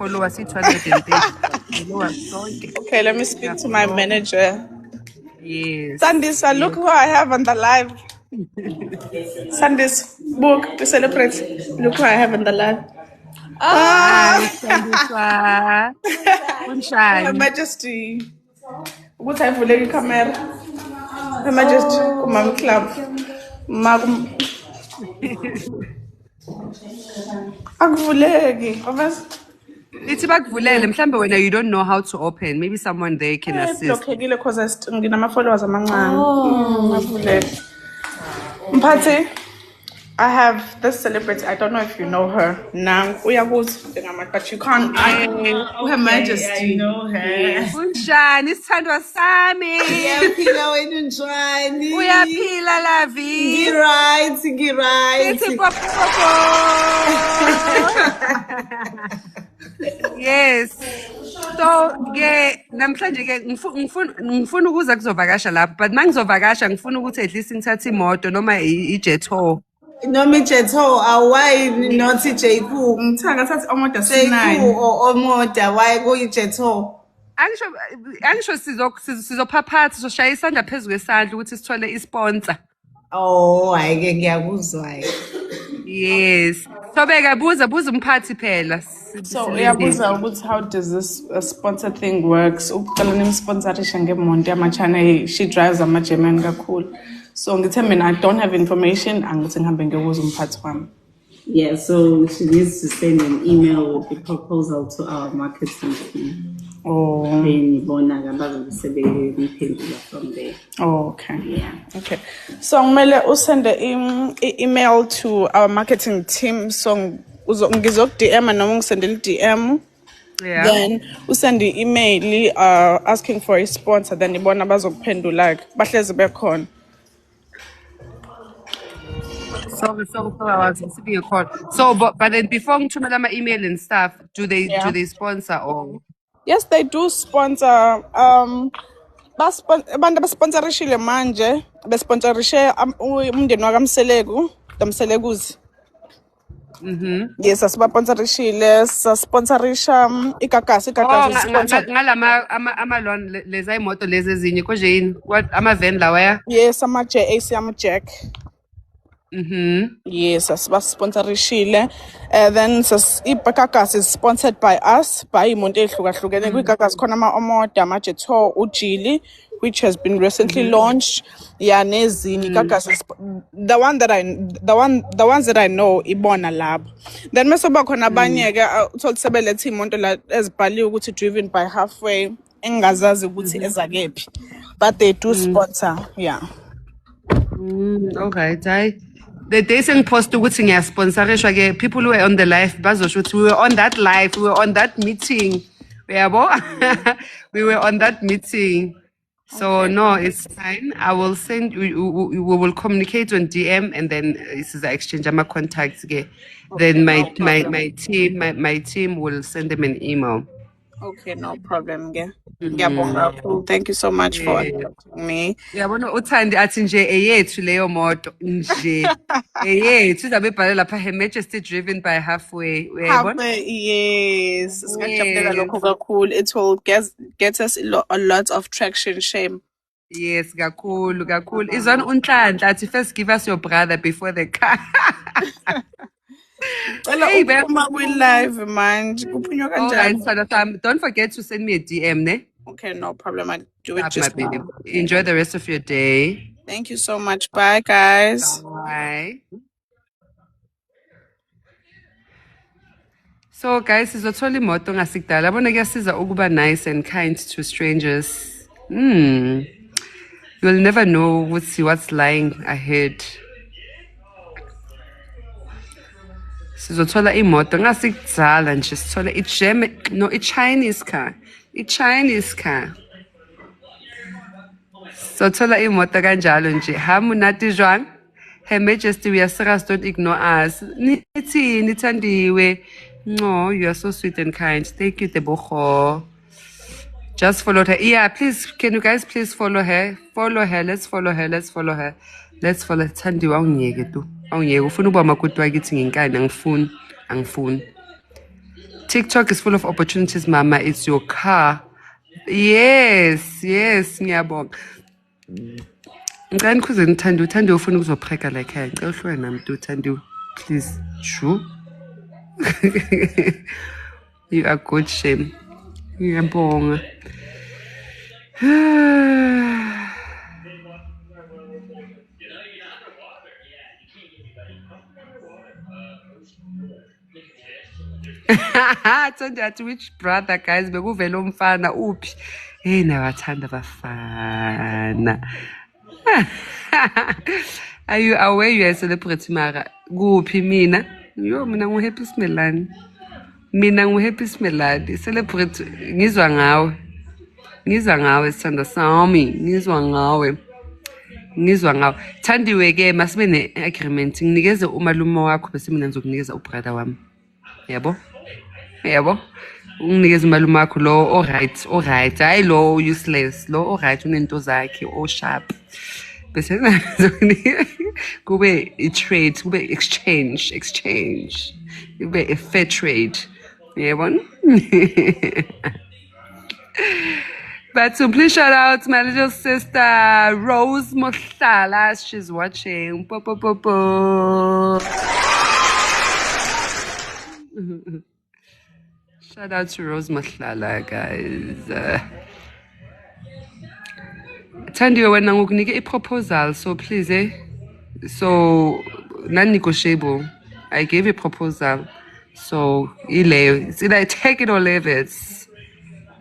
followers 230. Okay, let me speak to my manager. Yes. Sandisa, look who I have on the live. Sandis, book to celebrate. Look who I have on the live. Hi, Sandiswa. Her Kunjani? Majesty. What I the camera? Her Majesty, Kumam Club. Magum. Akuvuleki. Ithi bakuvulele mhlambe wena you don't know how to open. Maybe someone there can assist. Blockekile because nginama-followers amancane. Akuvuleki. Mphathi, I have this celebrity. I don't know if you know her. Nang uyakuthi but you can't. Her Majesty. I know her. Kunjani isithandwa sami? Uyaphila wena njani? Uyaphila Lavi? Ngi-right. Ithi popo. Yes. So ke namhlanje ke ngifuna ukuza kuzovakasha lapho but mangizovakasha ngifuna ukuthi at least ngithathe imoto noma ijetho. Noma ijetho why not iJQ? Ngithanga thathi omoda JQ C9 or omoda why kuyijetho? Angisho sizophaphatha soshaya isandla phezulu kwesandla ukuthi sithole isponsor. Oh, ayike ngiyakuzwa. Yes. So beka buza umphathi phela. So uyabuza ukuthi how does this sponsor thing works? Uqala nimsponsorisha ngemonto yamachana she drives ama-German kakhulu. So ngithe mina I don't have information angithi ngihambe ngiyobuza umphathi wami. Yeah, so she needs to send an email with the proposal to our marketing team. Oh. Then from there. Oh, okay. Yeah. Okay. So ngimele usende email to our marketing team. So ngizok DM noma ngisendele DM. Yeah. Then usend the email asking for a sponsor. Then ibona bazokuphendula bahlezi bekhona. So I was receiving a call. So but then before ngithumela ama email and stuff, do they sponsor or? Yes, they do sponsor. Abantu basponsorishile manje, besponsorishe umndeni wakamseleku, damselekuzi. Yes, asibasponsorishile, sasponsorisha igagasi sponsor. Ngalama amalon leza imoto lezi ezinye konje yini? What ama van lawa? Yes, ama JAC ama Jack. Yes, asibasponsorishile. Then igagasi is sponsored by us, by imonto ehlukahlukene. Kwigagasi khona ama-omoda, ama-Jeto, ujili, which has been recently launched. Yeah, nezinye igagasi the ones that I know ibona lab. Then mase kuba khona abanye ke uthola sebelethe imonto la ezibhaliwe ukuthi driven by Halfway engazazi ukuthi ezakephi. But they do sponsor, yeah. Okay, the day saying post ukuthi ngiyasponsorishwa ke people who were on the live bazosho ukuthi we were on that live, we were on that meeting. Uyabo? We were on that meeting. So okay. No, it's fine. I will send we will communicate on DM and then this is the exchange my contacts again. Okay, then my team will send them an email. Okay, no problem. Thank you so much for me. Yabona uthandi athi nje eyethu leyo moto nje eyethu izabebhala lapha Her Majesty driven by Halfway. Halfway, yes. Lokho kakhulu. It will get us a lot of traction. Shame. Yes, kakhulu. Izona unhlanhla athi first give us your brother before the car. Hey, live, man. Alright, don't forget to send me a DM, ne? Okay, no problem. I'll do it just now. Enjoy the rest of your day. Thank you so much. Bye, guys. Bye. So, guys, sizothola imoto ngasikudala. Yabona kuyasiza ukuba nice and kind to strangers. You'll never know what's lying ahead. Sizothola imoto ngasikudala nje sithola i-Chinese car. I-Chinese car. Sothola imoto kanjalo nje. Hamu nathi jwang? Her Majesty, we are serious, don't ignore us. Nithini thandiwe. No, you are so sweet and kind. Thank you, Tebogo. Just followed her. Yeah, please, can you guys please follow her? Follow her. Let's follow her. Thandiwe awungiyeke tu. Awungiyeke ufuna ukuba makoti wakithi ngenkani angifuni. TikTok is full of opportunities, Mama. It's your car. Yes, ngiyabonga. Ngicela kuze uthando ufuna ukuzopheka la ekhaya. Ngicela uhlwe nami uthando, please. Shoo. You are good, Shem. Ngiyabonga. Thanda which brother, guys? Bekuvela umfana uphi? Hey, nawathanda bafana. Are you aware you are a celebrity, Mara? Kuphi mina? Yo, mina ngu-Happy Smelani. Mina ngu-Happy Smelani. Celebrity, ngizwa ngawe. Sithanda sami. Ngizwa ngawe. Thandiwe ke masibe ne-agreement. Nginikeze umalume wakho bese mina ngizokunikeza ubrother wami. Yabo? Unginikeze umalume wakho lo alright. Hayi lo useless. Lo alright unento zakhe sharp. Bese kube i-trade, kube exchange. Kube a fair trade. Yabona? But so please shout out to my little sister Rose Mohlala. She's watching. Shout out to Rose Mohlala, guys. Thandiwe wena ngokunika i-proposal, so please so non-negotiable. I gave a proposal, so it's either I take it or leave it.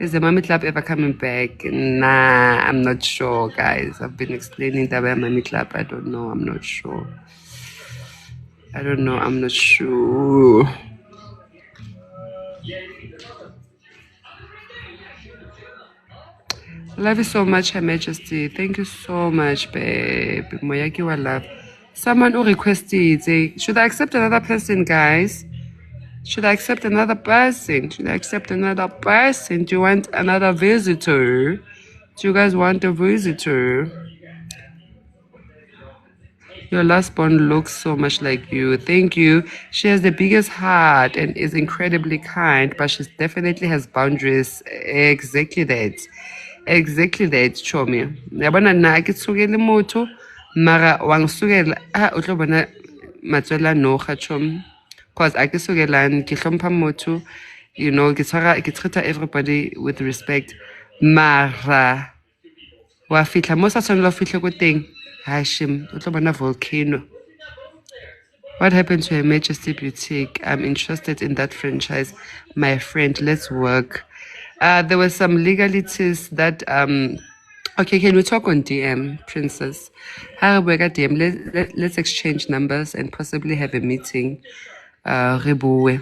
Is the Mommy Club ever coming back? Nah, I'm not sure, guys. I've been explaining that by Mommy Club. I don't know. I'm not sure. Love you so much, Her Majesty. Thank you so much, babe. Moyaki wa love. Someone who requested, say, should I accept another person, guys? Should I accept another person? Do you want another visitor? Do you guys want a visitor? Your last born looks so much like you. Thank you. She has the biggest heart and is incredibly kind, but she definitely has boundaries. Exactly that, Chomi. Yabona na akitsukele motho mara wangisukela uhlobona matswela noga Chomi. Because akisukelani ke hlompha motho, you know, ke treat everybody with respect. Mara wa fitla mo sa tshwanela fihle ko teng. Hashim, utlobana volcano. What happened to Her Majesty Boutique? I'm interested in that franchise. My friend, let's work. There were some legalities that okay, can we talk on DM, Princess? DM. Let's exchange numbers and possibly have a meeting. Rebuwe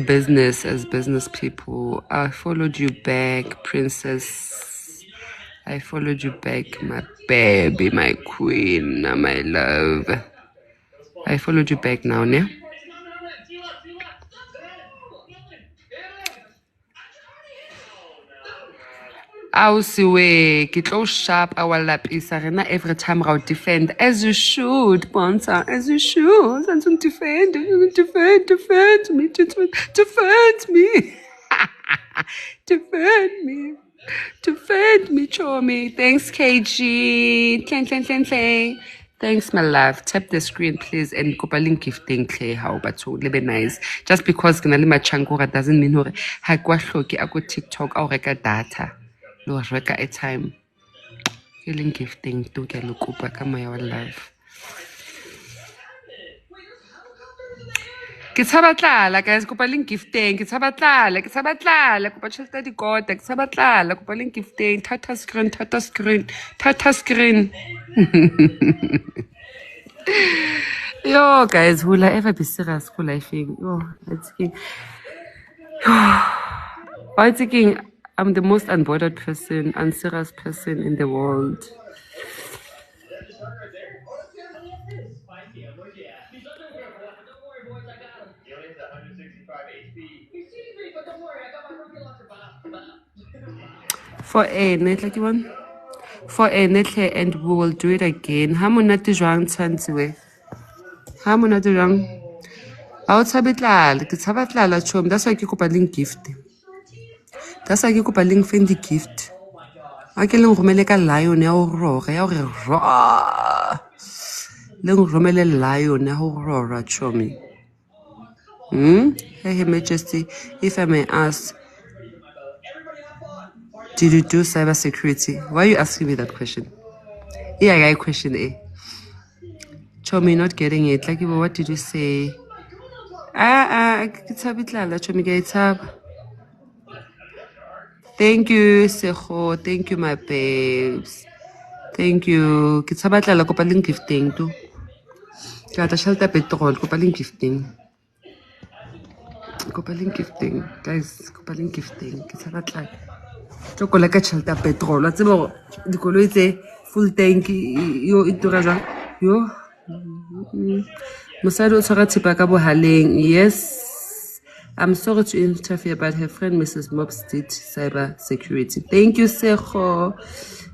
business as business people. I followed you back, Princess. I followed you back, my baby, my queen, my love. I followed you back now, ne? Ausiwe, kitlo sharp our lap is arena every time I'll defend as you should, Bonsa, as you should. And defend me, defend me, defend me, Chomi. Thanks, KG. Clang. Thanks, my love. Tap the screen, please, and Kopaling gifting Clay. How about so live nice? Just because Ganalima Changora doesn't mean hore Hagwa Shoki, I go TikTok or reka data. Lo reka a time. Feeling gifting to get look up back my life. Kitsabatla, guys, Kopaling gifting, Kitsabatla, Kopa Chelta di God, Kitsabatla, Kopaling gifting, Tata screen. Yo, guys, will I ever be serious for life? Yo, it's thinking. I'm thinking I'm the most unbothered person, unserious person in the world. For a net like one? For a net, and we will do it again. How monate jwang tsantsiwe? How monate jwang? I'll tshaba tlala, ke tshaba tlala chom. That's why ke kopa link gift. That's why ke kopa link Fendi gift. A ke leng romele ka lion ya ho roga ya hore ro. Leng romele lion ya ho roga chomi. Hey, Her Majesty, if I may ask, did you do cyber security? Why are you asking me that question? Yeah, I question A. Chomi not getting it. Like, what did you say? Chomi ke Thank you, Sejo. Thank you, my babes. Thank you. Ke tshaba tlala kopa leng gifting tu. Ke ata shelter petrol kopa leng gifting. Kopa leng gifting. Guys, kopa leng gifting. Ke tshaba tlala. Tlo kola ka shelter petrol. Wa tseba gore dikoloi tse full tank yo e tura jwang. Yo. Mosadi o tshwara thipa ka bohaleng. Yes. I'm sorry to interfere, but her friend Mrs. Mops did cyber security. Thank you, Sejo.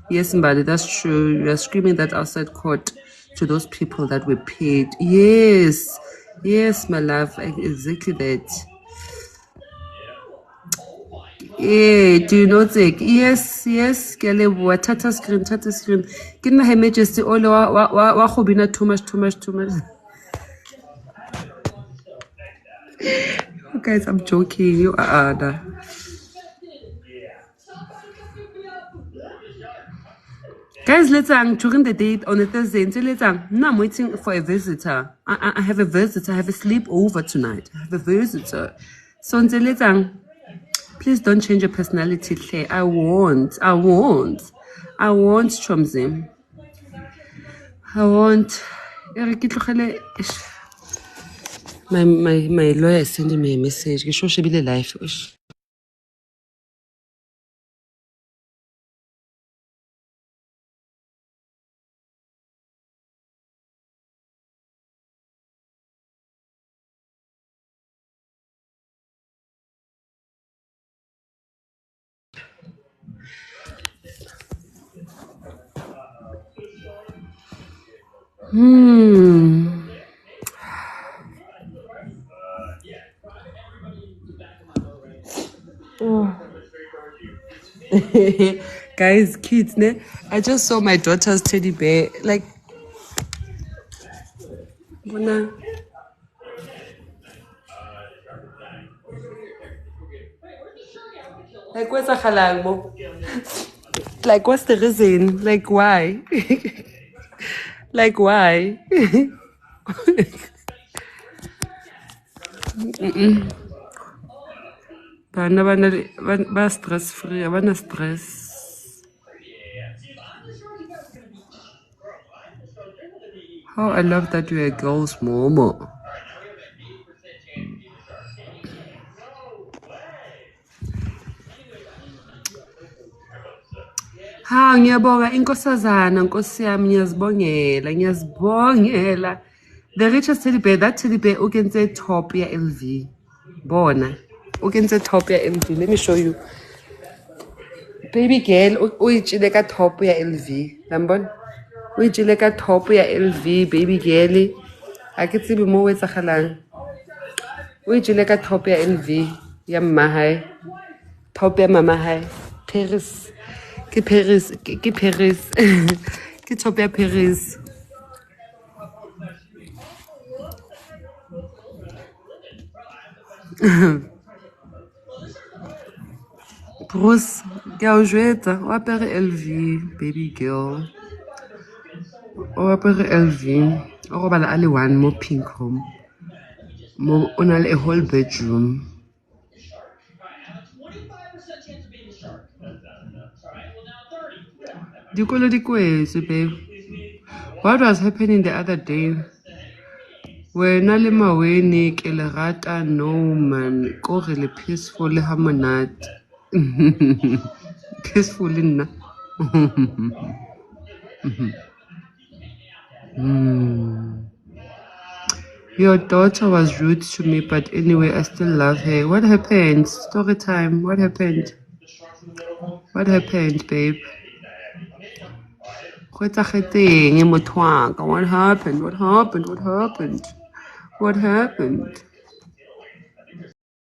Yes, Mbali, that's true. You are screaming that outside court to those people that were paid. Yes. Yes, my love. Exactly that. Yeah, do you know take? Yes, yes. Kelebua, tata screen, tata screen. Kina Her Majesty, all wa khobina too much. Guys, I'm joking. You are Ada. Guys, during the date on a Thursday, no, I'm waiting for a visitor. I have a visitor. I have a sleepover tonight. I have a visitor. So, please don't change your personality, Claire. I want Chomzi. I want. My lawyer is sending me a message. Ke sure she be live. Guys, kids, ne? I just saw my daughter's teddy bear. Like, where's the halal? Like, what's the reason? Like, why? Like, why? Bana stress free, bana stress. Oh, I love that you're a girl's mom. Ha, ngiyabonga inkosazana, nkosi yami, ngiyazibongela. The richest teddy bear, that teddy bear, you can say top ya LV. Bona. You can say top ya LV. Let me show you. Baby girl, uyitshile ka top ya LV. Lambon? Uyitshile ka top ya LV, baby girl. A ke tsebe mo o etsagalang. Uyitshile ka top ya LV ya mma hae. Top ya mama hae. Paris. Ke Paris. Ke top ya Paris. Bruce, ke a o jwetsa, o apere LV, baby girl. O apere LV. O robala a le one mo pink room. Mo o na le a whole bedroom. Dikolo di kwetse, babe. What was happening the other day? Wena le Maweni ke le rata no man ko re le peaceful ha monate. Peaceful nna. Your daughter was rude to me, but anyway, I still love her. What happened? Story time. What happened? What happened, babe? What happened? What happened? What happened? What happened?